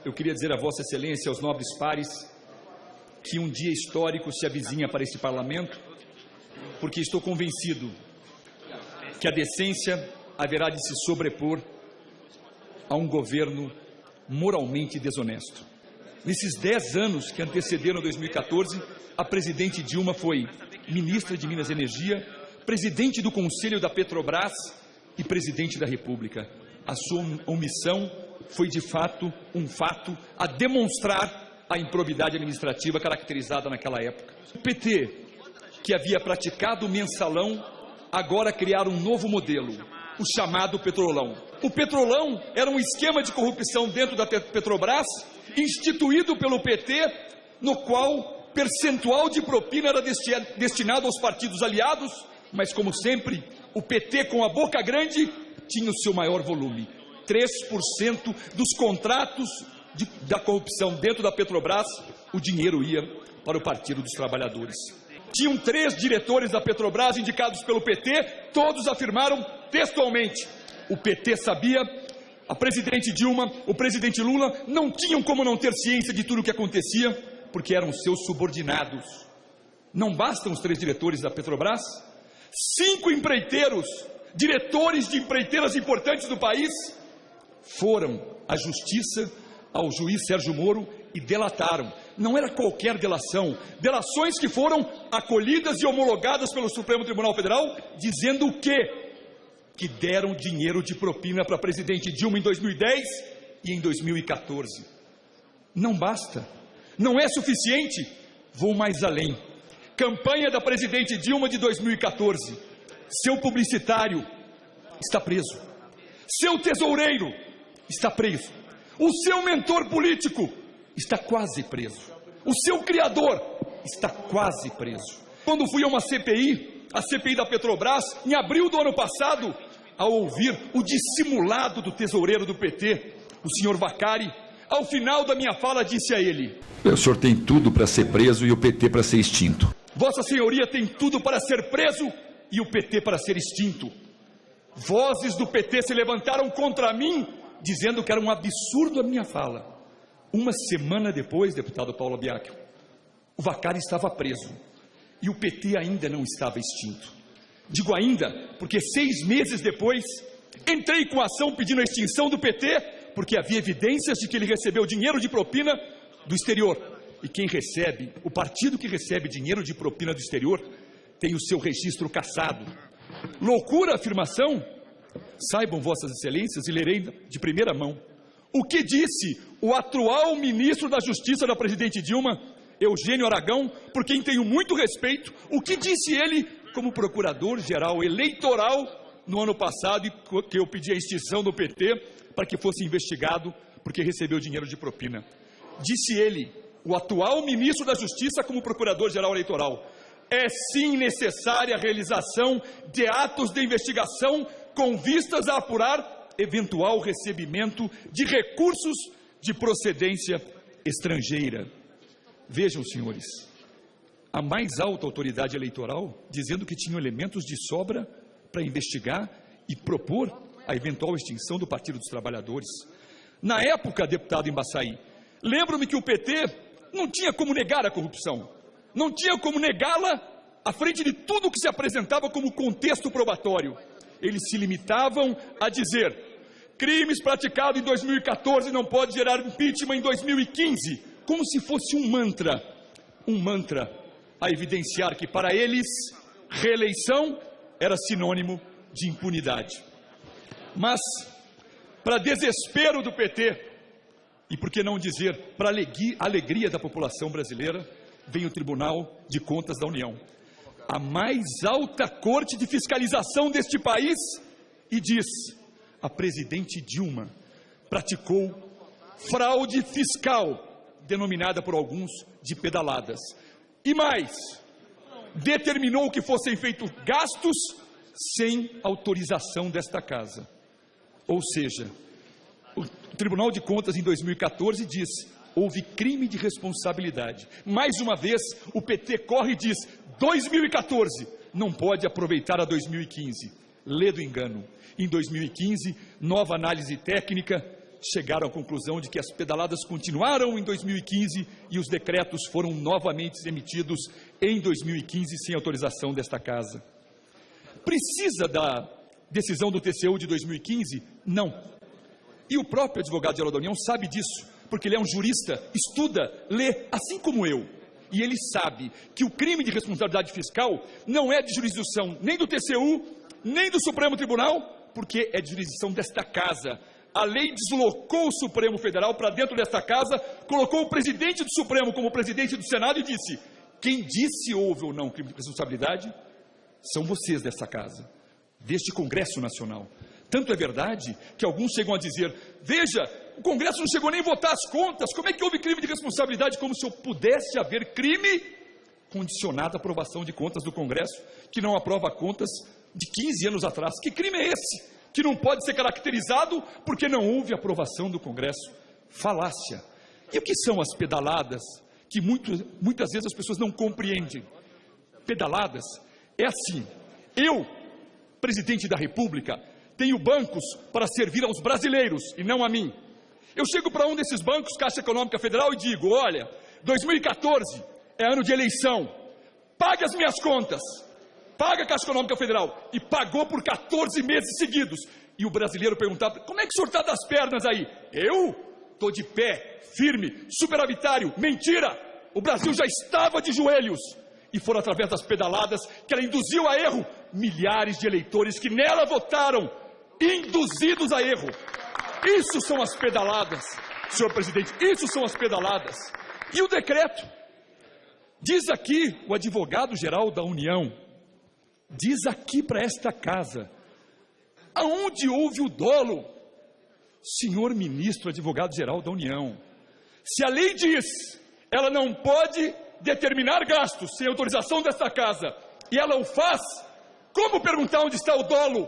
eu queria dizer a Vossa Excelência, aos nobres pares, que um dia histórico se avizinha para este Parlamento, porque estou convencido que a decência haverá de se sobrepor a um governo moralmente desonesto. Nesses 10 anos que antecederam 2014, a presidente Dilma foi ministra de Minas e Energia, presidente do Conselho da Petrobras e presidente da República. A sua omissão foi, de fato, um fato a demonstrar a improbidade administrativa caracterizada naquela época. O PT, que havia praticado o mensalão, agora criaram um novo modelo, o chamado Petrolão. O Petrolão era um esquema de corrupção dentro da Petrobras, instituído pelo PT, no qual percentual de propina era destinado aos partidos aliados, mas, como sempre, o PT, com a boca grande, tinha o seu maior volume. 3% dos contratos da corrupção dentro da Petrobras, o dinheiro ia para o Partido dos Trabalhadores. Tinham 3 diretores da Petrobras indicados pelo PT, todos afirmaram textualmente: o PT sabia, a presidente Dilma, o presidente Lula não tinham como não ter ciência de tudo o que acontecia, porque eram seus subordinados. Não bastam os 3 diretores da Petrobras? 5 empreiteiros, diretores de empreiteiras importantes do país, foram à Justiça, ao juiz Sérgio Moro, e delataram. Não era qualquer delação, delações que foram acolhidas e homologadas pelo Supremo Tribunal Federal, dizendo o quê? Que deram dinheiro de propina para a presidente Dilma em 2010 e em 2014. Não basta, não é suficiente, vou mais além. Campanha da presidente Dilma de 2014, seu publicitário está preso, seu tesoureiro está preso, o seu mentor político está quase preso, o seu criador está quase preso. Quando fui a uma CPI, a CPI da Petrobras, em abril do ano passado, ao ouvir o dissimulado do tesoureiro do PT, o senhor Vacari, ao final da minha fala disse a ele: o senhor tem tudo para ser preso e o PT para ser extinto. Vossa Senhoria tem tudo para ser preso e o PT para ser extinto. Vozes do PT se levantaram contra mim, dizendo que era um absurdo a minha fala. Uma semana depois, deputado Paulo Biacchio, o Vacari estava preso e o PT ainda não estava extinto. Digo ainda, porque 6 meses depois, entrei com ação pedindo a extinção do PT, porque havia evidências de que ele recebeu dinheiro de propina do exterior. E quem recebe, o partido que recebe dinheiro de propina do exterior, tem o seu registro cassado. Loucura a afirmação? Saibam, Vossas Excelências, e lerei de primeira mão o que disse o atual ministro da Justiça da presidente Dilma, Eugênio Aragão, por quem tenho muito respeito, o que disse ele como procurador-geral eleitoral no ano passado, e que eu pedi a extinção do PT para que fosse investigado porque recebeu dinheiro de propina. Disse ele, o atual ministro da Justiça, como procurador-geral eleitoral: é sim necessária a realização de atos de investigação com vistas a apurar eventual recebimento de recursos de procedência estrangeira. Vejam, senhores, a mais alta autoridade eleitoral dizendo que tinham elementos de sobra para investigar e propor a eventual extinção do Partido dos Trabalhadores. Na época, deputado Embaçaí, lembro-me que o PT não tinha como negar a corrupção, não tinha como negá-la à frente de tudo que se apresentava como contexto probatório. Eles se limitavam a dizer: crimes praticados em 2014 não pode gerar impeachment em 2015, como se fosse um mantra a evidenciar que para eles reeleição era sinônimo de impunidade. Mas, para desespero do PT, e por que não dizer para alegria da população brasileira, vem o Tribunal de Contas da União, a mais alta corte de fiscalização deste país, e diz: a presidente Dilma praticou fraude fiscal, denominada por alguns de pedaladas. E mais, determinou que fossem feitos gastos sem autorização desta casa. Ou seja, o Tribunal de Contas em 2014 diz: houve crime de responsabilidade. Mais uma vez, o PT corre e diz: 2014 não pode aproveitar a 2015. Lê do engano. Em 2015, nova análise técnica chegaram à conclusão de que as pedaladas continuaram em 2015 e os decretos foram novamente emitidos em 2015 sem autorização desta casa. Precisa da decisão do TCU de 2015? Não. E o próprio advogado-geral da União sabe disso, porque ele é um jurista, estuda, lê, assim como eu. E ele sabe que o crime de responsabilidade fiscal não é de jurisdição nem do TCU, nem do Supremo Tribunal, porque é de jurisdição desta casa. A lei deslocou o Supremo Federal para dentro desta casa, colocou o presidente do Supremo como presidente do Senado e disse: quem disse houve ou não crime de responsabilidade são vocês dessa casa, deste Congresso Nacional. Tanto é verdade que alguns chegam a dizer: veja, o Congresso não chegou nem a votar as contas, como é que houve crime de responsabilidade? Como se eu pudesse haver crime condicionado à aprovação de contas do Congresso, que não aprova contas de 15 anos atrás. Que crime é esse? Que não pode ser caracterizado porque não houve aprovação do Congresso. Falácia. E o que são as pedaladas? Que muitas vezes as pessoas não compreendem. Pedaladas é assim: eu, presidente da República, tenho bancos para servir aos brasileiros e não a mim. Eu chego para um desses bancos, Caixa Econômica Federal, e digo: olha, 2014 é ano de eleição, pague as minhas contas. Paga a Caixa Econômica Federal. E pagou por 14 meses seguidos. E o brasileiro perguntava: como é que o senhor está das pernas aí? Eu estou de pé, firme, superavitário. Mentira! O Brasil já estava de joelhos. E foram através das pedaladas que ela induziu a erro milhares de eleitores que nela votaram, induzidos a erro. Isso são as pedaladas, senhor presidente, isso são as pedaladas. E o decreto? Diz aqui o advogado-geral da União, diz aqui para esta casa, aonde houve o dolo? Senhor ministro, advogado-geral da União, se a lei diz, ela não pode determinar gastos sem autorização desta casa, e ela o faz, como perguntar onde está o dolo?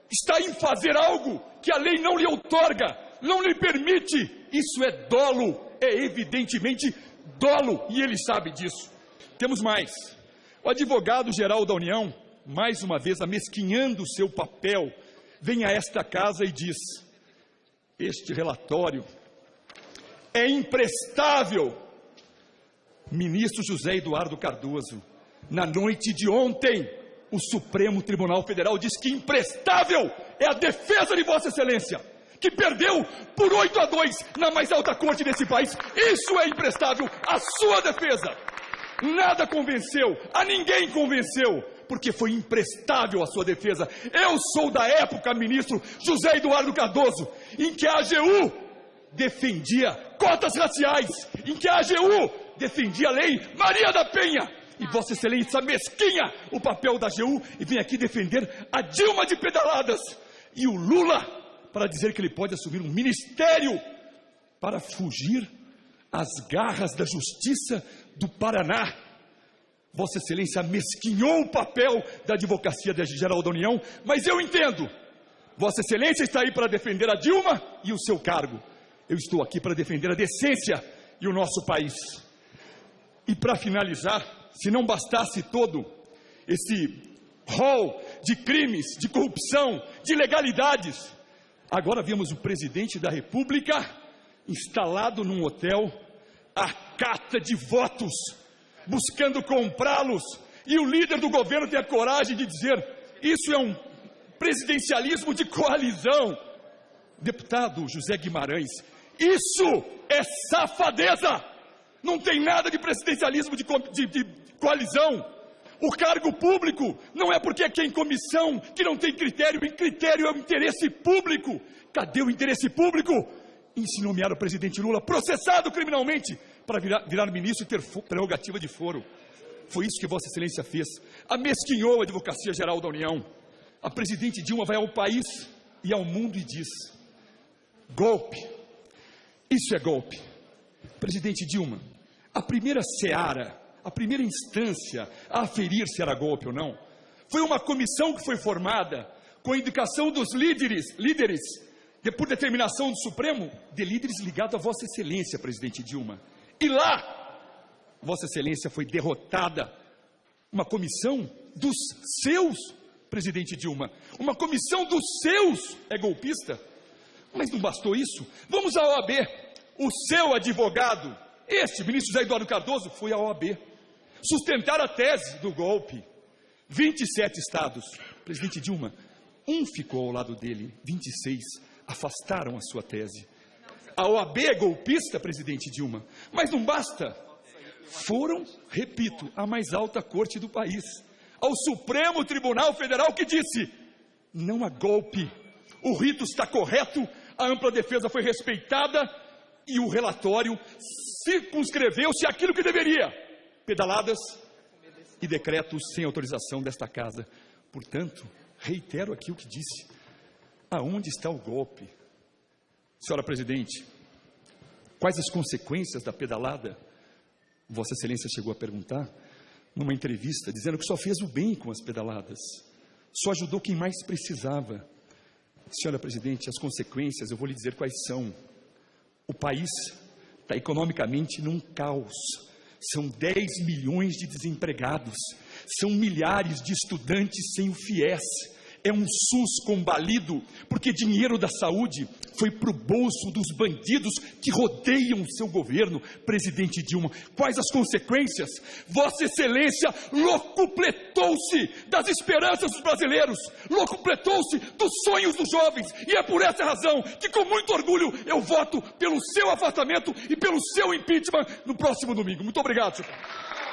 Está em fazer algo que a lei não lhe outorga, não lhe permite. Isso é dolo, é evidentemente dolo, e ele sabe disso. Temos mais, o advogado-geral da União, mais uma vez amesquinhando o seu papel, vem a esta casa e diz: este relatório é imprestável. Ministro José Eduardo Cardoso, na noite de ontem, o Supremo Tribunal Federal diz que imprestável é a defesa de Vossa Excelência, que perdeu por 8-2 na mais alta corte desse país. Isso é imprestável, a sua defesa. Nada convenceu, a ninguém convenceu, porque foi imprestável a sua defesa. Eu sou da época, ministro José Eduardo Cardoso, em que a AGU defendia cotas raciais, em que a AGU defendia a lei Maria da Penha, e Vossa Excelência mesquinha o papel da AGU e vem aqui defender a Dilma de pedaladas, e o Lula para dizer que ele pode assumir um ministério para fugir às garras da justiça do Paraná. Vossa Excelência mesquinhou o papel da Advocacia Geral da União, mas eu entendo. Vossa Excelência está aí para defender a Dilma e o seu cargo. Eu estou aqui para defender a decência e o nosso país. E para finalizar, se não bastasse todo esse rol de crimes, de corrupção, de ilegalidades, agora vemos o presidente da República instalado num hotel à cata de votos, buscando comprá-los, e o líder do governo tem a coragem de dizer: isso é um presidencialismo de coalizão. Deputado José Guimarães, isso é safadeza, não tem nada de presidencialismo de coalizão. O cargo público não é porque é que é em comissão que não tem critério, e critério é o interesse público. Cadê o interesse público? Em se nomear o presidente Lula, processado criminalmente, para virar ministro e ter prerrogativa de foro. Foi isso que Vossa Excelência fez. Amesquinhou a Advocacia Geral da União. A presidente Dilma vai ao país e ao mundo e diz: golpe, isso é golpe. Presidente Dilma, a primeira seara, a primeira instância a aferir se era golpe ou não, foi uma comissão que foi formada com a indicação dos líderes, por determinação do Supremo, de líderes ligados a Vossa Excelência, presidente Dilma. E lá, Vossa Excelência foi derrotada. Uma comissão dos seus, presidente Dilma, uma comissão dos seus é golpista. Mas não bastou isso. Vamos à OAB. O seu advogado, este ministro José Eduardo Cardoso, foi à OAB sustentar a tese do golpe. 27 estados, presidente Dilma, um ficou ao lado dele, 26 afastaram a sua tese. A OAB é golpista, presidente Dilma, mas não basta. Foram, repito, à mais alta corte do país, ao Supremo Tribunal Federal, que disse: não há golpe, o rito está correto, a ampla defesa foi respeitada e o relatório circunscreveu-se àquilo que deveria: pedaladas e decretos sem autorização desta casa. Portanto, reitero aqui o que disse: aonde está o golpe? Senhora Presidente, quais as consequências da pedalada? Vossa Excelência chegou a perguntar numa entrevista, dizendo que só fez o bem com as pedaladas, só ajudou quem mais precisava. Senhora Presidente, as consequências, eu vou lhe dizer quais são. O país está economicamente num caos. São 10 milhões de desempregados, são milhares de estudantes sem o FIES, é um SUS combalido, porque dinheiro da saúde foi para o bolso dos bandidos que rodeiam o seu governo. Presidente Dilma, quais as consequências? Vossa Excelência locupletou-se das esperanças dos brasileiros, locupletou-se dos sonhos dos jovens, e é por essa razão que, com muito orgulho, eu voto pelo seu afastamento e pelo seu impeachment no próximo domingo. Muito obrigado, senhor.